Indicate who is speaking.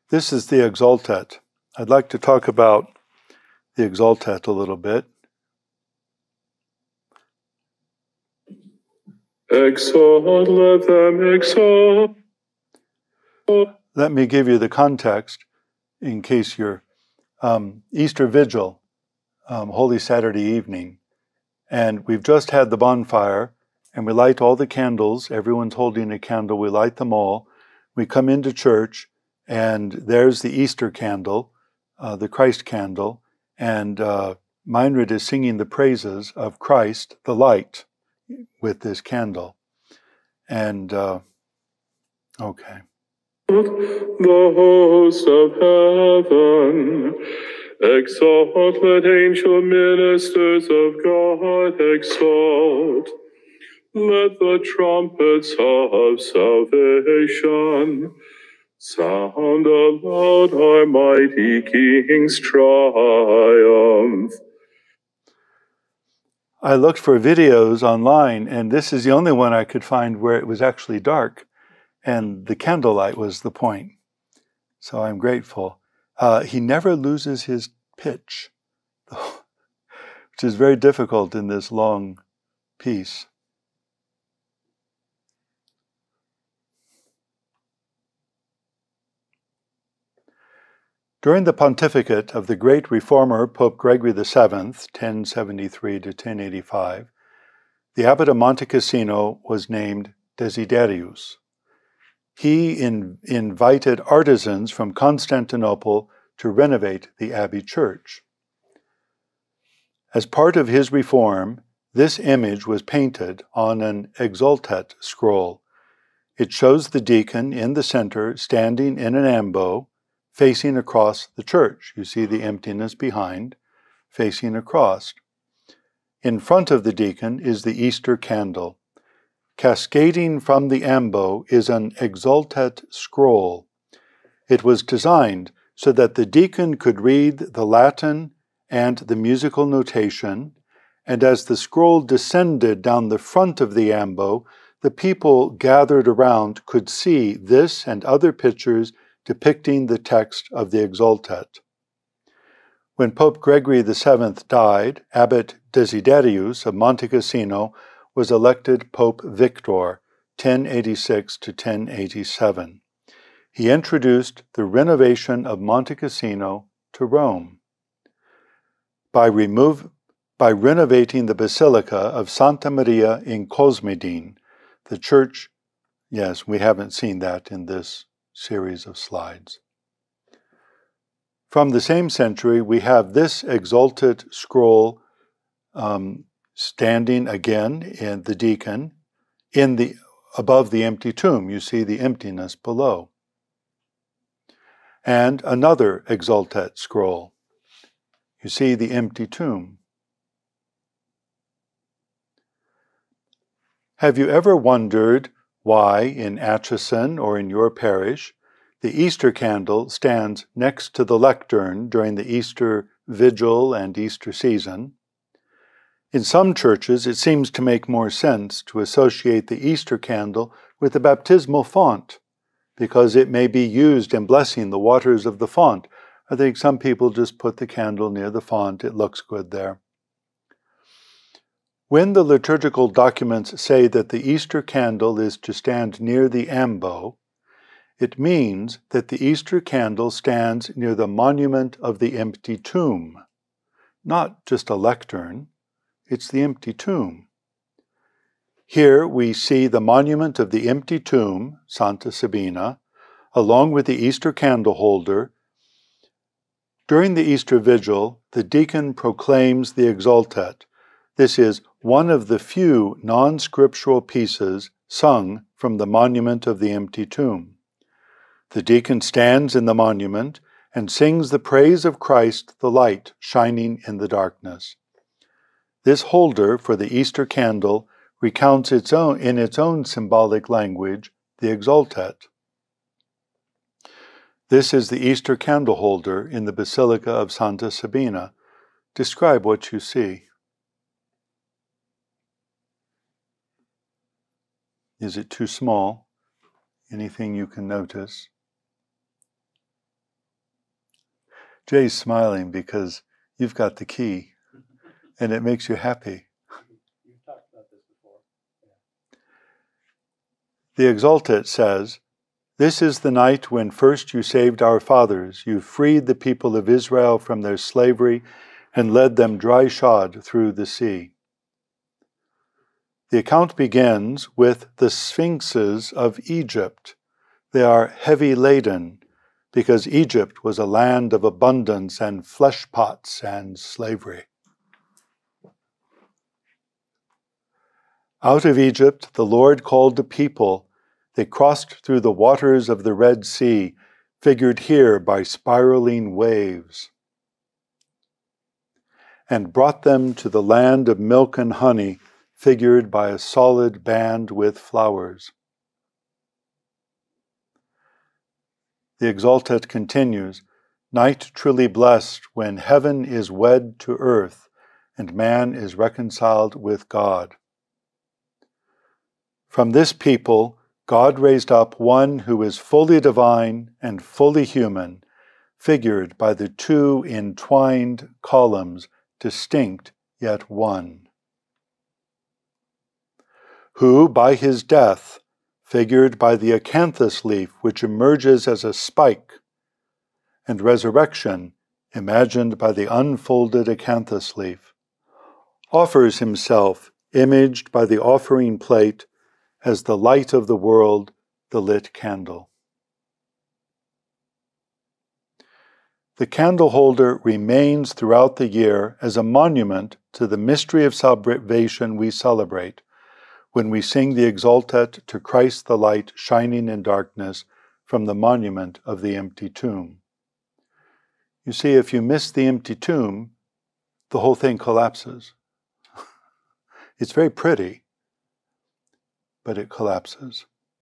Speaker 1: This is the Exultet. I'd like to talk about the Exultet a little bit.
Speaker 2: Exalt, let them exalt.
Speaker 1: Let me give you the context in case you're Easter Vigil, Holy Saturday evening. And we've just had the bonfire, and we light all the candles. Everyone's holding a candle. We light them all. We come into church, and there's the Easter candle, the Christ candle, and Meinrad is singing the praises of Christ, the light, with this candle. And, okay.
Speaker 2: The host of heaven, exalt, let angel ministers of God exalt. Let the trumpets of salvation sound aloud our mighty King's triumph.
Speaker 1: I looked for videos online, and this is the only one I could find where it was actually dark, and the candlelight was the point. So I'm grateful. He never loses his pitch, which is very difficult in this long piece. During the pontificate of the great reformer Pope Gregory VII, 1073 to 1085, the abbot of Monte Cassino was named Desiderius. He invited artisans from Constantinople to renovate the abbey church. As part of his reform, this image was painted on an Exultet scroll. It shows the deacon in the center standing in an ambo, facing across the church. You see the emptiness behind, facing across. In front of the deacon is the Easter candle. Cascading from the ambo is an Exultet scroll. It was designed so that the deacon could read the Latin and the musical notation, and as the scroll descended down the front of the ambo, the people gathered around could see this and other pictures depicting the text of the Exultet. When Pope Gregory VII died, Abbot Desiderius of Monte Cassino was elected Pope Victor, 1086 to 1087. He introduced the renovation of Monte Cassino to Rome. By renovating the Basilica of Santa Maria in Cosmedin, the church, yes, we haven't seen that in this series of slides. From the same century, we have this Exultet scroll standing again in the deacon, above the empty tomb. You see the emptiness below. And another Exultet scroll. You see the empty tomb. Have you ever wondered why in Atchison or in your parish the Easter candle stands next to the lectern during the Easter Vigil and Easter season? In some churches, it seems to make more sense to associate the Easter candle with the baptismal font, because it may be used in blessing the waters of the font. I think some people just put the candle near the font. It looks good there. When the liturgical documents say that the Easter candle is to stand near the ambo, it means that the Easter candle stands near the monument of the empty tomb, not just a lectern. It's the empty tomb. Here we see the monument of the empty tomb, Santa Sabina, along with the Easter candle holder. During the Easter Vigil, the deacon proclaims the Exultet. This is one of the few non-scriptural pieces sung from the monument of the empty tomb. The deacon stands in the monument and sings the praise of Christ, the light shining in the darkness. This holder for the Easter candle recounts in its own symbolic language the Exultet. This is the Easter candle holder in the Basilica of Santa Sabina. Describe what you see. Is it too small? Anything you can notice? Jay's smiling because you've got the key, and it makes you happy.
Speaker 3: You've talked about this before.
Speaker 1: The Exultet says, "This is the night when first you saved our fathers. You freed the people of Israel from their slavery and led them dry-shod through the sea." The account begins with the sphinxes of Egypt. They are heavy laden because Egypt was a land of abundance and flesh pots and slavery. Out of Egypt the Lord called the people. They crossed through the waters of the Red Sea, figured here by spiraling waves, and brought them to the land of milk and honey, figured by a solid band with flowers. The Exultet continues, "Night truly blessed when heaven is wed to earth and man is reconciled with God. From this people, God raised up one who is fully divine and fully human, figured by the two entwined columns, distinct yet one, who by his death, figured by the acanthus leaf which emerges as a spike, and resurrection, imagined by the unfolded acanthus leaf, offers himself, imaged by the offering plate, as the light of the world, the lit candle." The candle holder remains throughout the year as a monument to the mystery of salvation we celebrate when we sing the Exultet to Christ the light shining in darkness from the monument of the empty tomb. You see, if you miss the empty tomb, the whole thing collapses. It's very pretty, but it collapses.